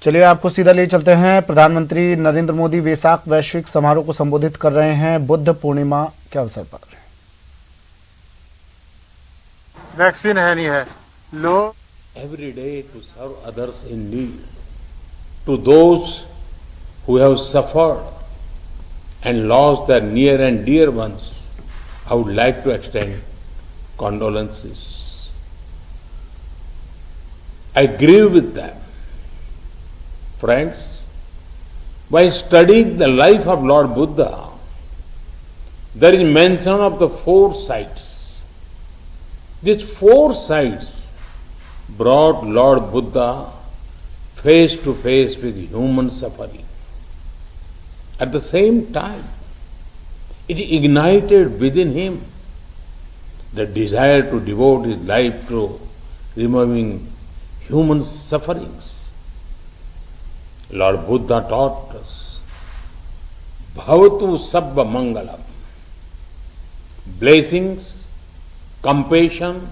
चलिए आपको सीधा ले चलते हैं। प्रधानमंत्री नरेंद्र मोदी वेसाक वैश्विक समारोह को संबोधित कर रहे हैं बुद्ध पूर्णिमा के अवसर पर। वैक्सीन है नहीं है लोग every day to serve others in need. To those who have suffered and lost their near and dear ones, I would like to extend condolences. I grieve with them. Friends, by studying the life of Lord Buddha, there is mention of the four sides. These four sides brought Lord Buddha face to face with human suffering. At the same time, it ignited within him the desire to devote his life to removing human sufferings. Lord Buddha taught us, Bhavatu Sabba Mangalam. Blessings, compassion,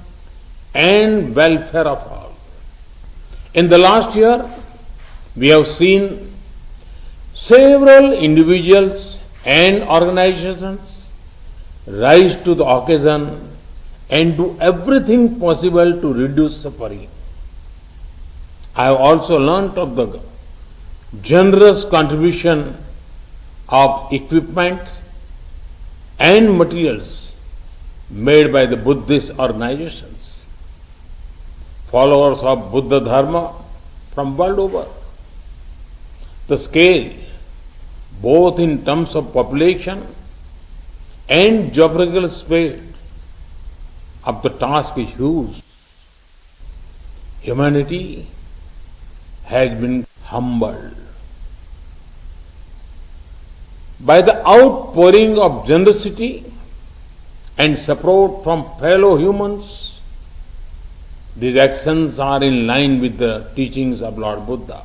and welfare of all. In the last year, we have seen several individuals and organizations rise to the occasion and do everything possible to reduce suffering. I have also learnt of the generous contribution of equipment and materials made by the Buddhist organizations, followers of Buddha Dharma from world over. The scale, both in terms of population and geographical space, of the task is huge. Humanity has been humbled. By the outpouring of generosity and support from fellow humans, these actions are in line with the teachings of Lord Buddha.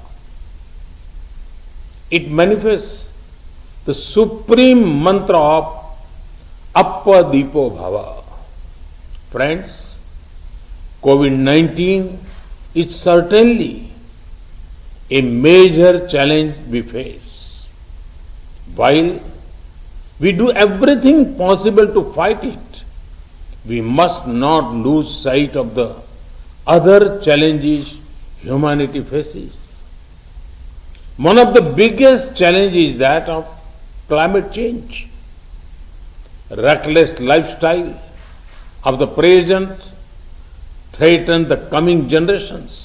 It manifests the supreme mantra of Appadipo Bhava. Friends, COVID-19 is certainly a major challenge we face. While we do everything possible to fight it, we must not lose sight of the other challenges humanity faces. One of the biggest challenges is that of climate change. Reckless lifestyle of the present threaten the coming generations.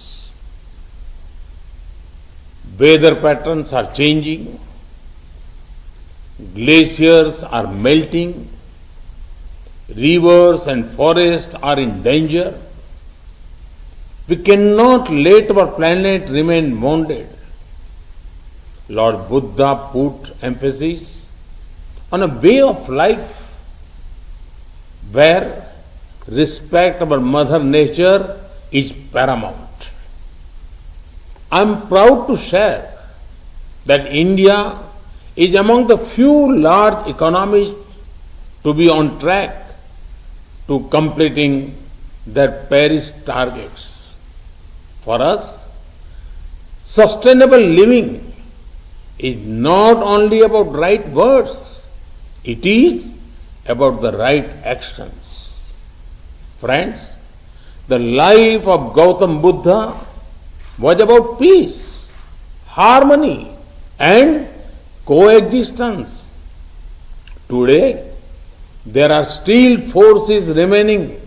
Weather patterns are changing. Glaciers are melting. Rivers and forests are in danger. We cannot let our planet remain wounded. Lord Buddha put emphasis on a way of life where respect for Mother Nature is paramount. I am proud to share that India is among the few large economies to be on track to completing their Paris targets. For us, sustainable living is not only about right words, it is about the right actions. Friends, the life of Gautam Buddha was about peace, harmony, and coexistence. Today, there are still forces remaining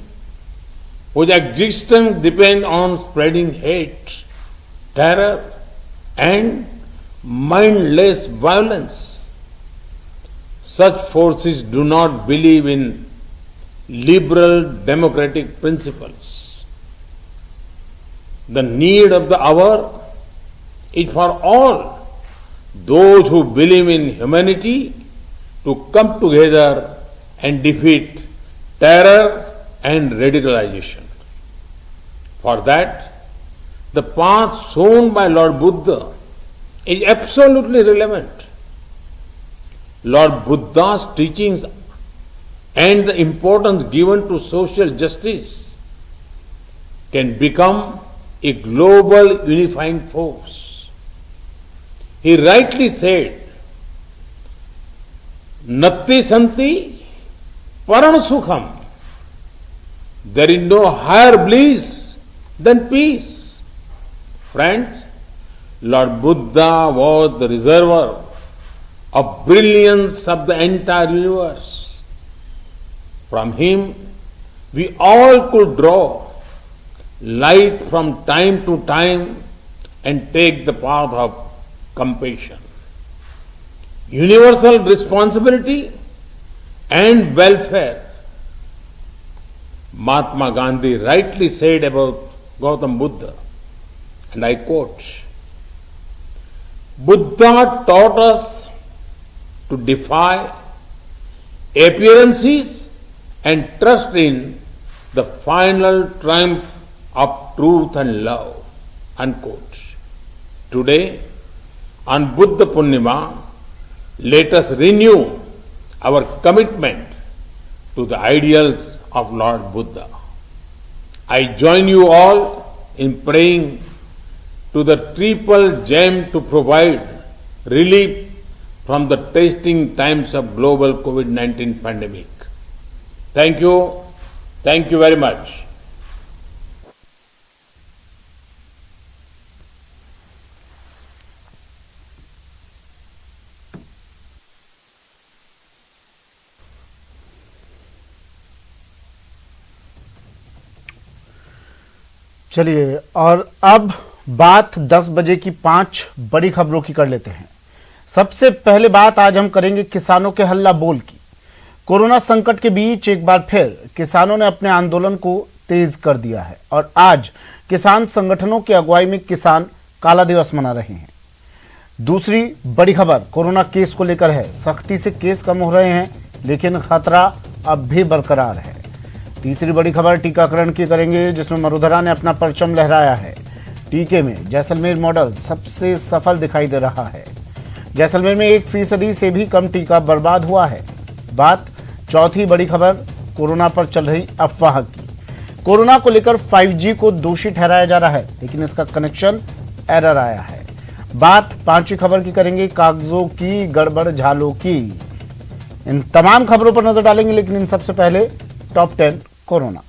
whose existence depend on spreading hate, terror, and mindless violence. Such forces do not believe in liberal democratic principles. The need of the hour is for all those who believe in humanity to come together and defeat terror and radicalization. For that, the path shown by Lord Buddha is absolutely relevant. Lord Buddha's teachings and the importance given to social justice can become a global unifying force. He rightly said, Natti Santi Paran Sukham. There is no higher bliss than peace. Friends, Lord Buddha was the reservoir of brilliance of the entire universe. From him, we all could draw light from time to time and take the path of compassion. Universal responsibility and welfare. Mahatma Gandhi rightly said about Gautam Buddha, and I quote, Buddha taught us to defy appearances and trust in the final triumph of truth and love. Unquote. Today, on Buddha Purnima, let us renew our commitment to the ideals of Lord Buddha. I join you all in praying to the triple gem to provide relief from the testing times of global COVID-19 pandemic. Thank you. Thank you very much. चलिए, और अब बात 10 बजे की 5 बड़ी खबरों की कर लेते हैं। सबसे पहले बात आज हम करेंगे किसानों के हल्ला बोल की। कोरोना संकट के बीच एक बार फिर किसानों ने अपने आंदोलन को तेज कर दिया है और आज किसान संगठनों की अगुवाई में किसान काला दिवस मना रहे हैं। दूसरी बड़ी खबर कोरोना केस को लेकर है। सख्ती से केस कम हो रहे हैं, लेकिन खतरा अब भी बरकरार है। तीसरी बड़ी खबर टीकाकरण की करेंगे, जिसमें मरुधरा ने अपना परचम लहराया है। टीके में जैसलमेर मॉडल सबसे सफल दिखाई दे रहा है। जैसलमेर में 1% से भी कम टीका बर्बाद हुआ है। बात चौथी बड़ी खबर कोरोना पर चल रही अफवाह की। कोरोना को लेकर 5G को दोषी ठहराया जा रहा है, लेकिन इसका कनेक्शन एरर आया है। बात पांचवी खबर की करेंगे, कागजों की गड़बड़ झालों की। इन तमाम खबरों पर नजर डालेंगे, लेकिन इन सबसे पहले टॉप 10 कोरोना।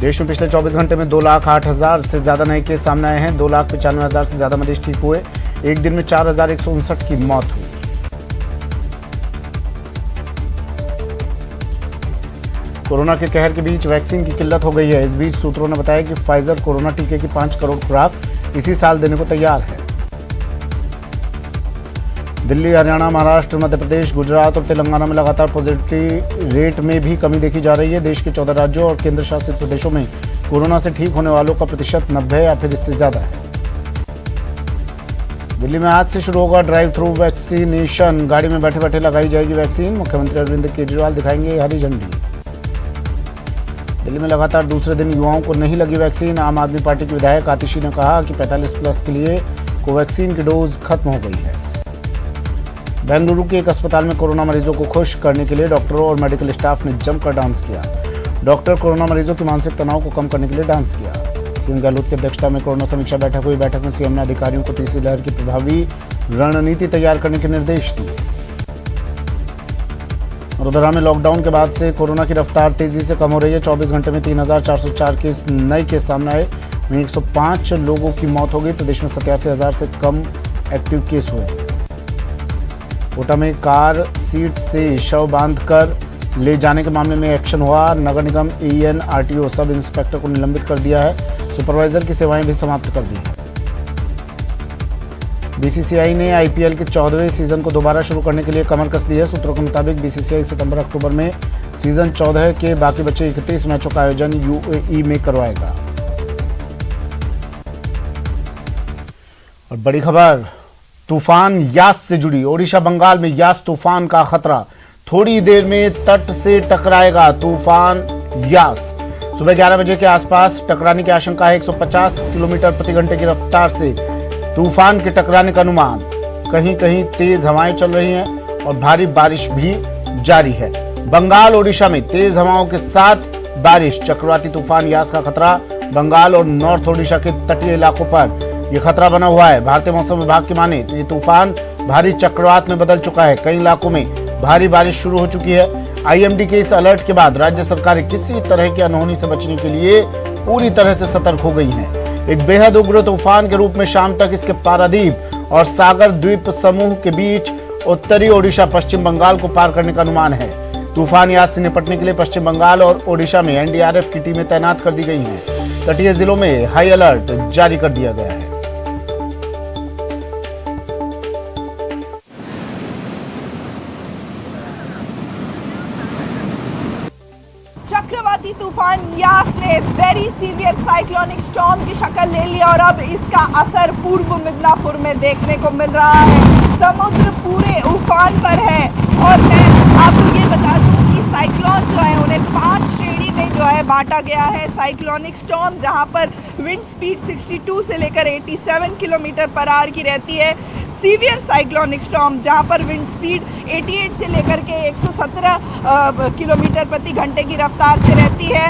देश में पिछले 24 घंटे में 2,08,000 से ज्यादा नए केस सामने आए हैं। 2,95,000 से ज्यादा मरीज ठीक हुए। एक दिन में 4,159 की मौत हुई। कोरोना के कहर के बीच वैक्सीन की किल्लत हो गई है। इस बीच सूत्रों ने बताया कि फाइजर कोरोना टीके की 5 करोड़ खुराक इसी साल देने को तैयार है। दिल्ली, हरियाणा, महाराष्ट्र, मध्य प्रदेश, गुजरात और तेलंगाना में लगातार पॉजिटिविटी रेट में भी कमी देखी जा रही है। देश के 14 राज्यों और केंद्र शासित प्रदेशों में कोरोना से ठीक होने वालों का प्रतिशत 90 या फिर इससे ज्यादा है। दिल्ली में आज से शुरू होगा ड्राइव थ्रू वैक्सीनेशन। गाड़ी में बैठे बैठे लगाई जाएगी वैक्सीन। मुख्यमंत्री अरविंद केजरीवाल दिखाएंगे हरी झंडी। दिल्ली में लगातार दूसरे दिन युवाओं को नहीं लगी वैक्सीन। आम आदमी पार्टी के विधायक आतिशी ने कहा कि 45+ के लिए कोवैक्सीन की डोज खत्म हो गई है। बेंगलुरु के एक अस्पताल में कोरोना मरीजों को खुश करने के लिए डॉक्टरों और मेडिकल स्टाफ ने जमकर डांस किया। डॉक्टर कोरोना मरीजों के मानसिक तनाव को कम करने के लिए डांस किया। सीएम गहलोत की अध्यक्षता में कोरोना समीक्षा बैठक हुई। बैठक में सीएम ने अधिकारियों को तीसरी लहर की प्रभावी रणनीति तैयार करने के निर्देश दिए। वडोदरा में लॉकडाउन के बाद से कोरोना की रफ्तार तेजी से कम हो रही है। 24 घंटे में 3,404 केस नए केस सामने आए। वहीं 105 लोगों की मौत हो गई। प्रदेश में 87,000 से कम एक्टिव केस हुए। कोटा में कार सीट से शव बांधकर ले जाने के मामले में एक्शन हुआ। नगर निगम एईएन आरटीओ सब इंस्पेक्टर को निलंबित कर दिया है। सुपरवाइजर की सेवाएं भी समाप्त कर दी हैं। बीसीसीआई ने आईपीएल के 14वें सीजन को दोबारा शुरू करने के लिए कमर कस ली है। सूत्रों के मुताबिक बीसीसीआई सितंबर-अक्टूबर में सीजन 14 के बाकी बचे 31 मैचों का आयोजन यूएई में करवाएगा। और बड़ी खबर तूफान यास से जुड़ी। ओडिशा बंगाल में यास तूफान का खतरा। थोड़ी देर में तट से टकराएगा तूफान यास। सुबह 11 बजे के आसपास टकराने की आशंका है। 150 किलोमीटर प्रति घंटे की रफ्तार से तूफान के टकराने का अनुमान। कहीं कहीं तेज हवाएं चल रही हैं और भारी बारिश भी जारी है। बंगाल ओडिशा में तेज हवाओं के साथ बारिश। चक्रवाती तूफान यास का खतरा बंगाल और नॉर्थ ओडिशा के तटीय इलाकों पर ये खतरा बना हुआ है। भारतीय मौसम विभाग की माने तो ये तूफान भारी चक्रवात में बदल चुका है। कई इलाकों में भारी बारिश शुरू हो चुकी है। आईएमडी के इस अलर्ट के बाद राज्य सरकारें किसी तरह की अनहोनी से बचने के लिए पूरी तरह से सतर्क हो गई हैं। एक बेहद उग्र तूफान के रूप में शाम तक इसके पारादीप और सागर द्वीप समूह के बीच उत्तरी ओडिशा पश्चिम बंगाल को पार करने का अनुमान है। तूफान याद से निपटने के लिए पश्चिम बंगाल और ओडिशा में एनडीआरएफ की टीमें तैनात कर दी गई हैं। तटीय जिलों में हाई अलर्ट जारी कर दिया गया है। चक्रवाती तूफान यास ने वेरी सीवियर साइक्लोनिक स्टॉर्म की शक्ल ले ली और अब इसका असर पूर्व मिदनापुर में देखने को मिल रहा है। समुद्र पूरे उफान पर है और मैं आपको ये बता दूं कि साइक्लोन जो है उन्हें 5 श्रेणी में जो है बांटा गया है। साइक्लोनिक स्टॉर्म जहां पर विंड स्पीड 62 से लेकर 87 किलोमीटर पर आवर की रहती है। सीवियर साइक्लोनिक स्टॉर्म जहां पर विंड स्पीड 88 से लेकर के 117 किलोमीटर प्रति घंटे की रफ्तार से रहती है।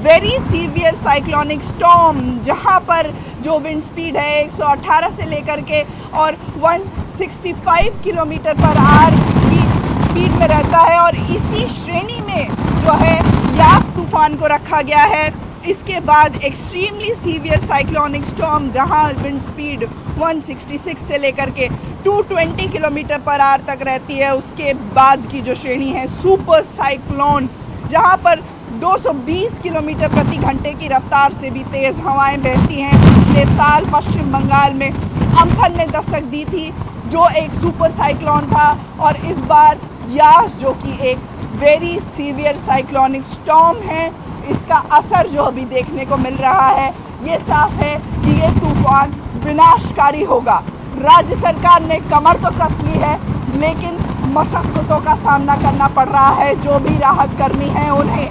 वेरी सीवियर साइक्लोनिक स्टॉर्म जहां पर जो विंड स्पीड है 118 से लेकर के और 165 किलोमीटर पर आवर की स्पीड में रहता है और इसी श्रेणी में जो है यास तूफान को रखा गया है। इसके बाद एक्सट्रीमली सीवियर साइक्लोनिक स्टॉर्म जहां विंड स्पीड 166 से लेकर के 220 किलोमीटर पर आवर तक रहती है। उसके बाद की जो श्रेणी है सुपर साइक्लोन जहां पर 220 किलोमीटर प्रति घंटे की रफ्तार से भी तेज हवाएं बहती हैं। पिछले साल पश्चिम बंगाल में अम्फन ने दस्तक दी थी जो एक सुपर साइक्लोन था और इस बार यास जो कि एक वेरी सीवियर साइक्लोनिक स्टॉर्म है इसका असर जो अभी देखने को मिल रहा है ये साफ है कि ये तूफान विनाशकारी होगा। राज्य सरकार ने कमर तो कस ली है लेकिन मशक्कतों का सामना करना पड़ रहा है। जो भी राहत कर्मी हैं उन्हें।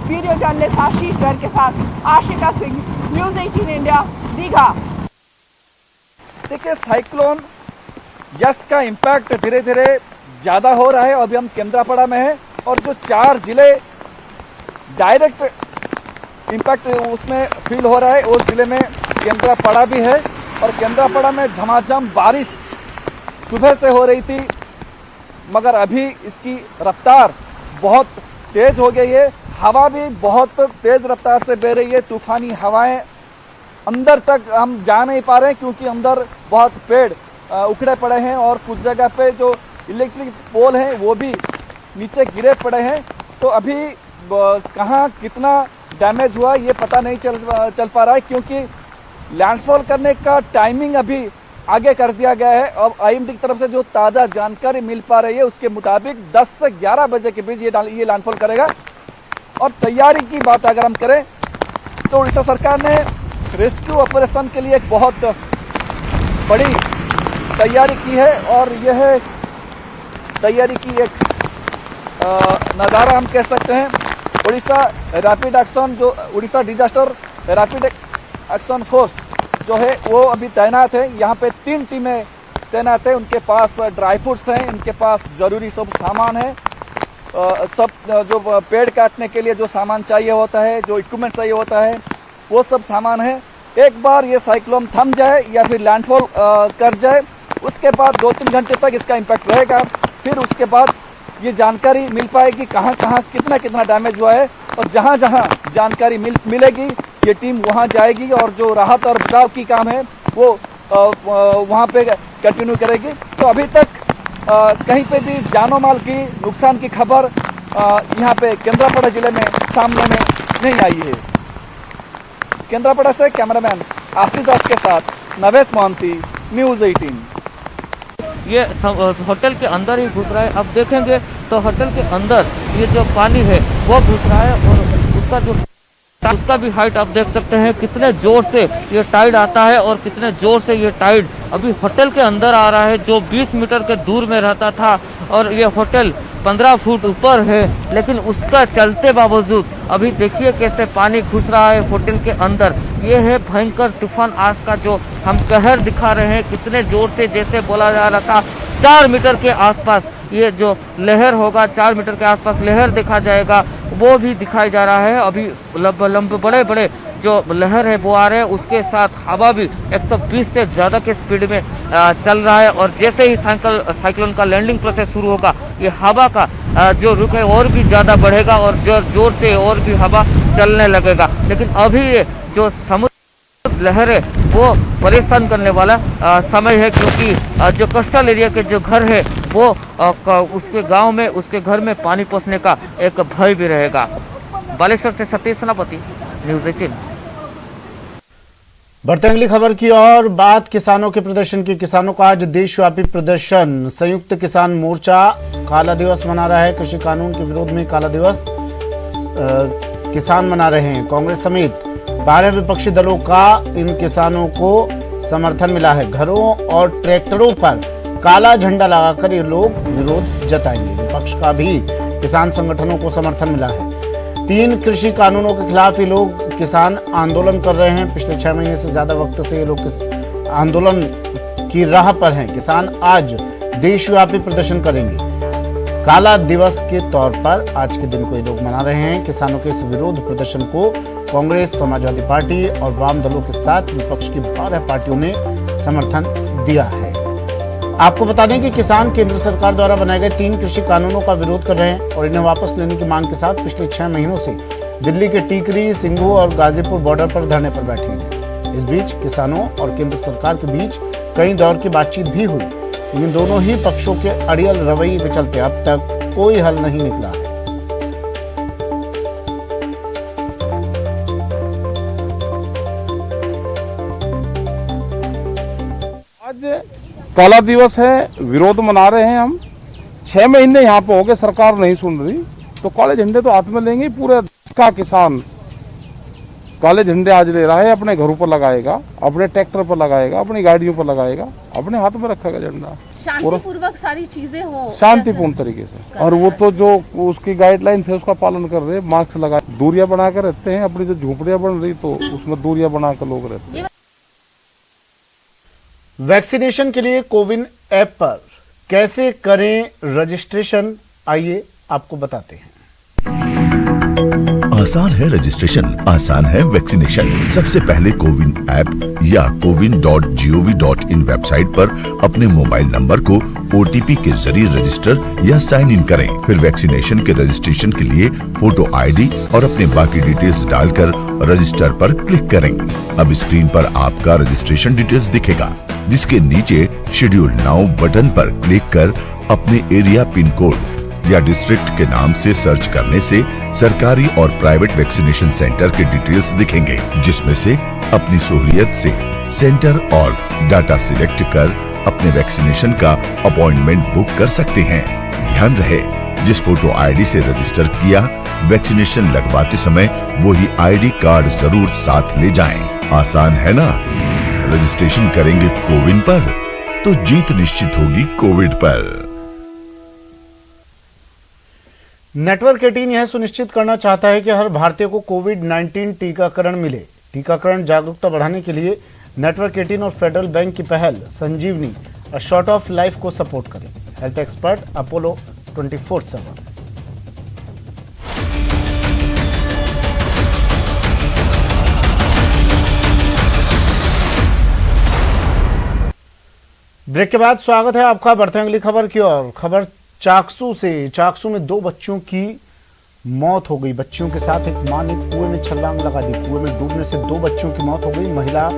वीडियो जर्नलिस्ट आशीष धर के साथ आशिका सिंह, न्यूज़ 18 इंडिया, दीघा। देखिए साइक्लोन यस का इम्पैक्ट धीरे धीरे ज़्यादा हो रहा है। अभी हम केंद्रापड़ा में हैं और जो 4 जिले डायरेक्ट इम्पैक्ट उसमें फील हो रहा है उस जिले में केंद्रापड़ा भी है और केंद्रापड़ा में झमाझम बारिश सुबह से हो रही थी मगर अभी इसकी रफ्तार बहुत तेज हो गई है। हवा भी बहुत तेज रफ्तार से बह रही है। तूफानी हवाएं अंदर तक हम जा नहीं पा रहे हैं क्योंकि अंदर बहुत पेड़ उखड़े पड़े हैं और कुछ जगह पे जो इलेक्ट्रिक पोल हैं वो भी नीचे गिरे पड़े हैं। तो अभी कहाँ कितना डैमेज हुआ ये पता नहीं चल पा रहा है क्योंकि लैंडफॉल करने का टाइमिंग अभी आगे कर दिया गया है। अब आईएमडी की तरफ से जो ताज़ा जानकारी मिल पा रही है उसके मुताबिक 10 से 11 बजे के बीच ये लैंडफॉल करेगा। और तैयारी की बात अगर हम करें तो उड़ीसा सरकार ने रेस्क्यू ऑपरेशन के लिए एक बहुत बड़ी तैयारी की है और यह तैयारी की एक नज़ारा हम कह सकते हैं। उड़ीसा रैपिड एक्शन जो Orissa disaster rapid action force जो है वो अभी तैनात है। यहाँ पे 3 टीमें तैनात है। उनके पास ड्राई फ्रूट्स हैं, उनके पास ज़रूरी सब सामान है। सब जो पेड़ काटने के लिए जो सामान चाहिए होता है, जो इक्विपमेंट चाहिए होता है वो सब सामान है। एक बार ये साइक्लोन थम जाए या फिर लैंडफॉल कर जाए उसके बाद 2-3 घंटे तक इसका इम्पैक्ट रहेगा। फिर उसके बाद ये जानकारी मिल पाएगी कहाँ कहाँ कितना डैमेज हुआ है और जहाँ जहाँ जानकारी मिलेगी ये टीम वहाँ जाएगी और जो राहत और बचाव की काम है वो वहाँ पे कंटिन्यू करेगी। तो अभी तक कहीं पे भी जानो माल की नुकसान की खबर यहाँ पे केंद्रापड़ा जिले में सामने में नहीं आई है। केंद्रापड़ा से कैमरामैन आशीष दास के साथ नवेश मोहंती, न्यूज़ 18। ये होटल के अंदर ही घुस रहा है। अब देखेंगे तो होटल के अंदर ये जो पानी है वो घुस रहा है और उसका भी हाइट आप देख सकते हैं कितने जोर से ये टाइड आता है और कितने जोर से ये टाइड अभी होटल के अंदर आ रहा है जो 20 मीटर के दूर में रहता था और ये होटल 15 फुट ऊपर है लेकिन उसका चलते बावजूद अभी देखिए कैसे पानी घुस रहा है होटल के अंदर। ये है भयंकर तूफान आज का जो हम कहर दिखा रहे हैं कितने जोर से जैसे बोला जा रहा था 4 मीटर के आसपास ये जो लहर होगा 4 मीटर के आसपास लहर देखा जाएगा वो भी दिखाई जा रहा है। अभी बड़े बड़े जो लहर है वो आ रहे हैं, उसके साथ हवा भी 120 से ज़्यादा के स्पीड में चल रहा है। और जैसे ही साइक्लोन का लैंडिंग प्रोसेस शुरू होगा, ये हवा का जो रुख है और भी ज़्यादा बढ़ेगा और जोर से और भी हवा चलने लगेगा। लेकिन अभी ये जो समुद्र लहर है वो परेशान करने वाला समय है, क्योंकि जो कोस्टल एरिया के जो घर है वो उसके गांव में, उसके घर में पानी पहुंचने का एक भय भी रहेगा। बालेश्वर से सतीश सेनापति, न्यूज़ 18। बढ़ते अगली खबर की और बात किसानों के प्रदर्शन की। किसानों का आज देशव्यापी प्रदर्शन। संयुक्त किसान मोर्चा काला दिवस मना रहा है। कृषि कानून के विरोध में काला दिवस किसान मना रहे हैं। कांग्रेस समेत 12 विपक्षी दलों का इन किसानों को समर्थन मिला है। घरों और ट्रैक्टरों पर काला झंडा लगाकर ये लोग विरोध जताएंगे। विपक्ष का भी किसान संगठनों को समर्थन मिला है। 3 कृषि कानूनों के खिलाफ ये लोग किसान आंदोलन कर रहे हैं। पिछले 6 महीने से ज्यादा वक्त से ये लोग आंदोलन की राह पर हैं। किसान आज देशव्यापी प्रदर्शन करेंगे। काला दिवस के तौर पर आज के दिन को ये लोग मना रहे हैं। किसानों के इस विरोध प्रदर्शन को कांग्रेस, समाजवादी पार्टी और वाम दलों के साथ विपक्ष की 12 पार्टियों ने समर्थन दिया है। आपको बता दें कि किसान केंद्र सरकार द्वारा बनाए गए 3 कृषि कानूनों का विरोध कर रहे हैं और इन्हें वापस लेने की मांग के साथ पिछले 6 महीनों से दिल्ली के टीकरी, सिंघू और गाजीपुर बॉर्डर पर धरने पर बैठे हैं। इस बीच किसानों और केंद्र सरकार के बीच कई दौर की बातचीत भी हुई, लेकिन दोनों ही पक्षों के अड़ियल रवैये के चलते अब तक कोई हल नहीं निकला है। आज काला दिवस है, विरोध मना रहे हैं हम। 6 महीने यहाँ पे हो गए, सरकार नहीं सुन रही, तो काले झंडे तो हाथ में लेंगे। पूरे देश का किसान काले झंडे आज ले रहा है, अपने घरों पर लगाएगा, अपने ट्रैक्टर पर लगाएगा, अपनी गाड़ियों पर लगाएगा, अपने हाथ में रखेगा झंडा। शांतिपूर्वक सारी चीजें हो, शांतिपूर्ण तरीके से। और वो तो जो उसकी गाइडलाइन है उसका पालन कर रहे हैं। मास्क लगा, दूरियां बनाकर रहते हैं। अपनी जो झोपड़ियां बन रही तो उसमें दूरियां बनाकर लोग रहते हैं। वैक्सीनेशन के लिए कोविन ऐप पर कैसे करें रजिस्ट्रेशन, आइए आपको बताते हैं। आसान है रजिस्ट्रेशन, आसान है वैक्सीनेशन। सबसे पहले कोविन ऐप या cowin.gov.in वेबसाइट पर अपने मोबाइल नंबर को OTP के जरिए रजिस्टर या साइन इन करें। फिर वैक्सीनेशन के रजिस्ट्रेशन के लिए फोटो ID और अपने बाकी डिटेल्स डालकर रजिस्टर पर क्लिक करें। अब स्क्रीन पर आपका रजिस्ट्रेशन डिटेल्स दिखेगा, जिसके नीचे शेड्यूल नाउ बटन पर क्लिक कर अपने एरिया पिन कोड या डिस्ट्रिक्ट के नाम से सर्च करने से सरकारी और प्राइवेट वैक्सीनेशन सेंटर के डिटेल्स दिखेंगे, जिसमें से अपनी सहूलियत से सेंटर और डाटा सिलेक्ट कर अपने वैक्सीनेशन का अपॉइंटमेंट बुक कर सकते हैं। ध्यान रहे, जिस फोटो ID से रजिस्टर किया, वैक्सीनेशन लगवाते समय वही ID कार्ड जरूर साथ ले जाएं। आसान है ना? रजिस्ट्रेशन करेंगे कोविन पर तो जीत निश्चित होगी कोविड पर। नेटवर्क 18 यह सुनिश्चित करना चाहता है कि हर भारतीय को कोविड-19 टीकाकरण मिले। टीकाकरण जागरूकता बढ़ाने के लिए नेटवर्क 18 और फेडरल बैंक की पहल संजीवनी अ शॉट ऑफ लाइफ को सपोर्ट करें। Health expert Apollo 24/7। ब्रेक के बाद स्वागत है आपका। बढ़ते हैं अगली खबर की ओर। खबर चाकसू से। चाकसू में 2 बच्चों की मौत हो गई। बच्चियों के साथ एक मां ने कुएं में छलांग लगा दी। कुएं में डूबने से 2 बच्चों की मौत हो गई। महिला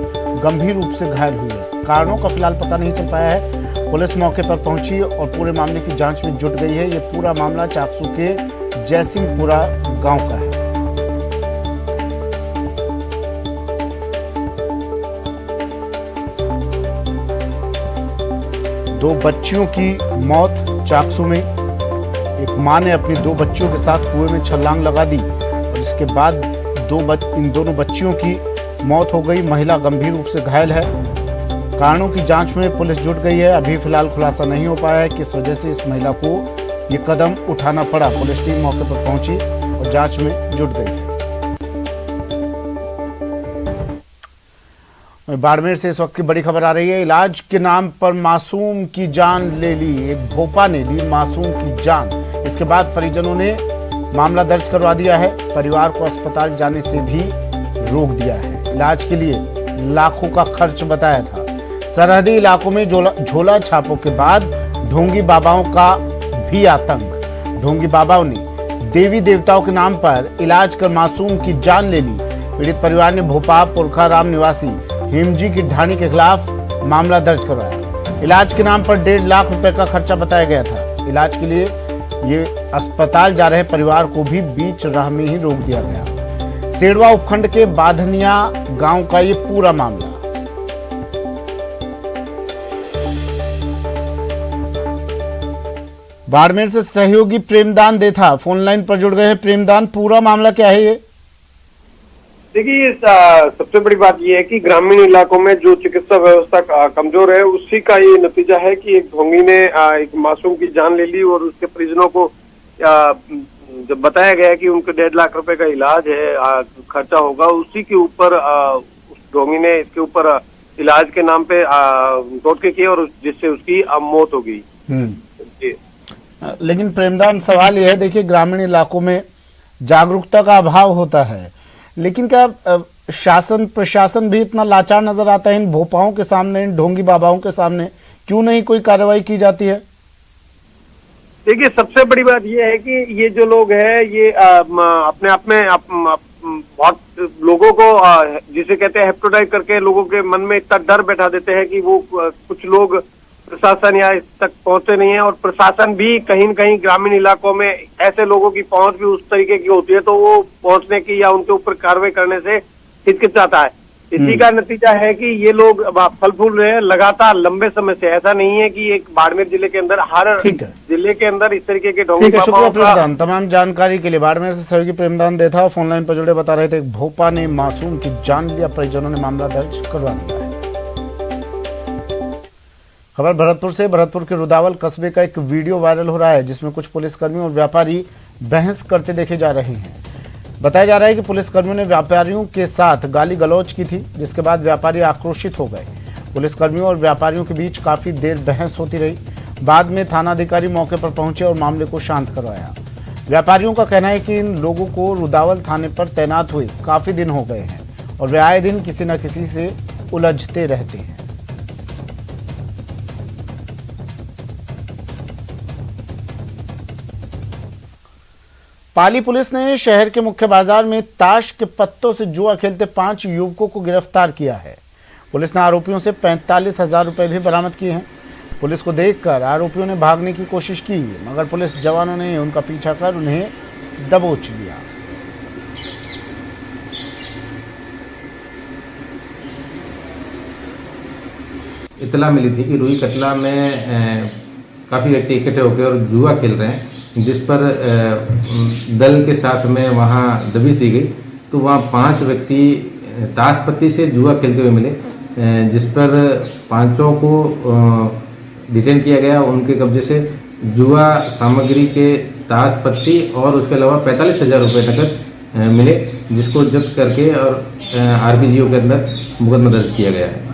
गंभीर रूप से घायल हुई है। कारणों का फिलहाल पता नहीं चल पाया है। पुलिस मौके पर पहुंची और पूरे मामले की जांच में जुट गई है। ये पूरा मामला चाकसू के जयसिंहपुरा गांव का है। दो बच्चियों की मौत चाकसू में। एक मां ने अपनी 2 बच्चियों के साथ कुएं में छलांग लगा दी और इसके बाद इन दोनों बच्चियों की मौत हो गई। महिला गंभीर रूप से घायल है। कारणों की जांच में पुलिस जुट गई है। अभी फिलहाल खुलासा नहीं हो पाया है किस वजह से इस महिला को ये कदम उठाना पड़ा। पुलिस टीम मौके पर पहुंची और जांच में जुट गई है। बाड़मेर से इस वक्त की बड़ी खबर आ रही है। इलाज के नाम पर मासूम की जान ले ली। एक भोपा ने ली मासूम की जान। इसके बाद परिजनों ने मामला दर्ज करवा दिया है। परिवार को अस्पताल जाने से भी रोक दिया है। इलाज के लिए लाखों का खर्च बताया था। सरहदी इलाकों में झोला छापों के बाद ढोंगी बाबाओं का भी आतंक। ढोंगी बाबाओं ने देवी देवताओं के नाम पर इलाज कर मासूम की जान ले ली। पीड़ित परिवार ने भोपाल पुरखाराम निवासी हेमजी की ढाणी के खिलाफ मामला दर्ज करवाया। इलाज के नाम पर 1.5 लाख रुपए का खर्चा बताया गया था। इलाज के लिए ये अस्पताल जा रहे परिवार को भी बीच राह में ही रोक दिया गया। सेड़वा उपखंड के बाधनिया गांव का ये पूरा मामला। बाड़मेर से सहयोगी प्रेमदान देथा फोन लाइन पर जुड़ गए हैं। प्रेमदान, पूरा मामला क्या है ये? देखिए, सबसे बड़ी बात यह है कि ग्रामीण इलाकों में जो चिकित्सा व्यवस्था कमजोर है, उसी का ये नतीजा है कि एक ढोंगी ने एक मासूम की जान ले ली और उसके परिजनों को जब बताया गया कि उनको 1.5 लाख रुपए का इलाज है, खर्चा होगा, उसी के ऊपर उस ढोंगी ने इसके ऊपर इलाज के नाम पे टोटके किए और जिससे उसकी मौत हो गई। लेकिन प्रेमदान, सवाल यह है, देखिए ग्रामीण इलाकों में जागरूकता का अभाव होता है, लेकिन क्या शासन प्रशासन भी इतना लाचार नजर आता है इन भोपाओं के सामने, इन ढोंगी बाबाओं के सामने? क्यों नहीं कोई कार्रवाई की जाती है? देखिए, सबसे बड़ी बात यह है कि ये जो लोग हैं ये अपने आप में बहुत लोगों को जिसे कहते हैं हेप्टोटाइज करके लोगों के मन में इतना डर बैठा देते हैं कि वो कुछ लोग प्रशासन या इस तक पहुंचते नहीं है। और प्रशासन भी कहीं न कहीं ग्रामीण इलाकों में ऐसे लोगों की पहुंच भी उस तरीके की होती है तो वो पहुंचने की या उनके ऊपर कार्रवाई करने से हिचकिचाता है। इसी का नतीजा है कि ये लोग फल फूल रहे हैं लगातार लंबे समय से। ऐसा नहीं है कि एक बाड़मेर जिले के अंदर, हर जिले के अंदर इस तरीके के ढोंगी शुक्रिया प्रेमदान तमाम जानकारी के लिए। बाड़मेर से सहयोगी प्रेमदान देथा फोन लाइन पर जुड़े बता रहे थे भोपा ने मासूम की जान लिया, परिजनों ने मामला दर्ज करवा दिया है। खबर भरतपुर से। भरतपुर के रुदावल कस्बे का एक वीडियो वायरल हो रहा है जिसमें कुछ पुलिसकर्मी और व्यापारी बहस करते देखे जा रहे हैं। बताया जा रहा है कि पुलिसकर्मियों ने व्यापारियों के साथ गाली गलौज की थी, जिसके बाद व्यापारी आक्रोशित हो गए। पुलिसकर्मियों और व्यापारियों के बीच काफी देर बहस होती रही। बाद में थानाधिकारी मौके पर पहुंचे और मामले को शांत करवाया। व्यापारियों का कहना है कि इन लोगों को रुदावल थाने पर तैनात हुए काफी दिन हो गए हैं और वे आए दिन किसी न किसी से उलझते रहते हैं। पाली पुलिस ने शहर के मुख्य बाजार में ताश के पत्तों से जुआ खेलते 5 युवकों को गिरफ्तार किया है। पुलिस ने आरोपियों से 45,000 रुपए भी बरामद किए हैं। पुलिस को देखकर आरोपियों ने भागने की कोशिश की, मगर पुलिस जवानों ने उनका पीछा कर उन्हें दबोच लिया। इतला मिली थी कि रूई कतला में काफ़ी व्यक्ति इकट्ठे होकर और जुआ खेल रहे हैं, जिस पर दल के साथ में वहाँ दबिश दी गई। तो वहाँ 5 व्यक्ति ताश पत्ती से जुआ खेलते हुए मिले, जिस पर 5 को डिटेन किया गया। उनके कब्जे से जुआ सामग्री के ताश पत्ती और उसके अलावा 45,000 रुपये नकद मिले, जिसको जब्त करके और आरपीजीओ के अंदर मुकदमा दर्ज किया गया है।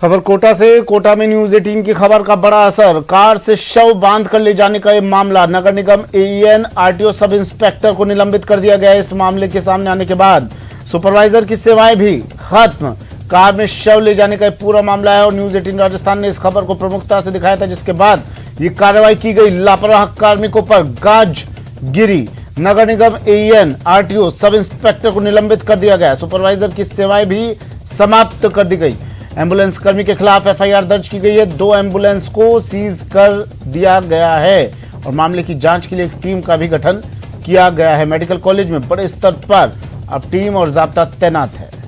खबर कोटा से। कोटा में न्यूज 18 की खबर का बड़ा असर। कार से शव बांध कर ले जाने का यह मामला। नगर निगम एईएन आरटीओ सब इंस्पेक्टर को निलंबित कर दिया गया। इस मामले के सामने आने के बाद सुपरवाइजर की सेवाएं भी खत्म। कार में शव ले जाने का पूरा मामला है और न्यूज 18 राजस्थान ने इस खबर को प्रमुखता से दिखाया था, जिसके बाद ये कार्रवाई की गई। लापरवाह कार्मिकों पर गाज गिरी। नगर निगम एईएन आरटीओ सब इंस्पेक्टर को निलंबित कर दिया गया। सुपरवाइजर की सेवाएं भी समाप्त कर दी गई। एम्बुलेंस कर्मी के खिलाफ एफआईआर दर्ज की गई है। 2 एम्बुलेंस को सीज कर दिया गया है और मामले की जांच के लिए एक टीम का भी गठन किया गया है। मेडिकल कॉलेज में बड़े स्तर पर अब टीम और जाब्ता तैनात है।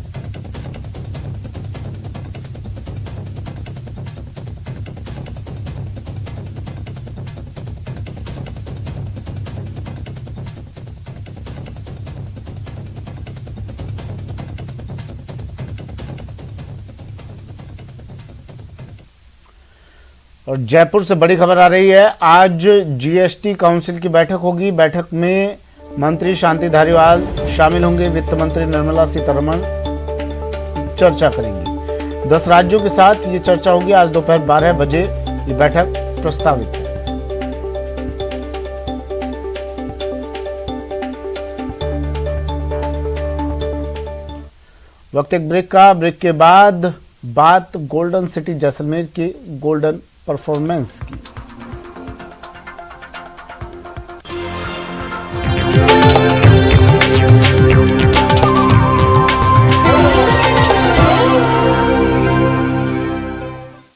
और जयपुर से बड़ी खबर आ रही है। आज जीएसटी काउंसिल की बैठक होगी। बैठक में मंत्री शांति धारीवाल शामिल होंगे। वित्त मंत्री निर्मला सीतारमण चर्चा करेंगी। 10 राज्यों के साथ ये चर्चा होगी। आज दोपहर 12 बजे ये बैठक प्रस्तावित है। वक्त एक ब्रेक का। ब्रेक के बाद बात गोल्डन सिटी जैसलमेर के गोल्डन परफॉर्मेंस की।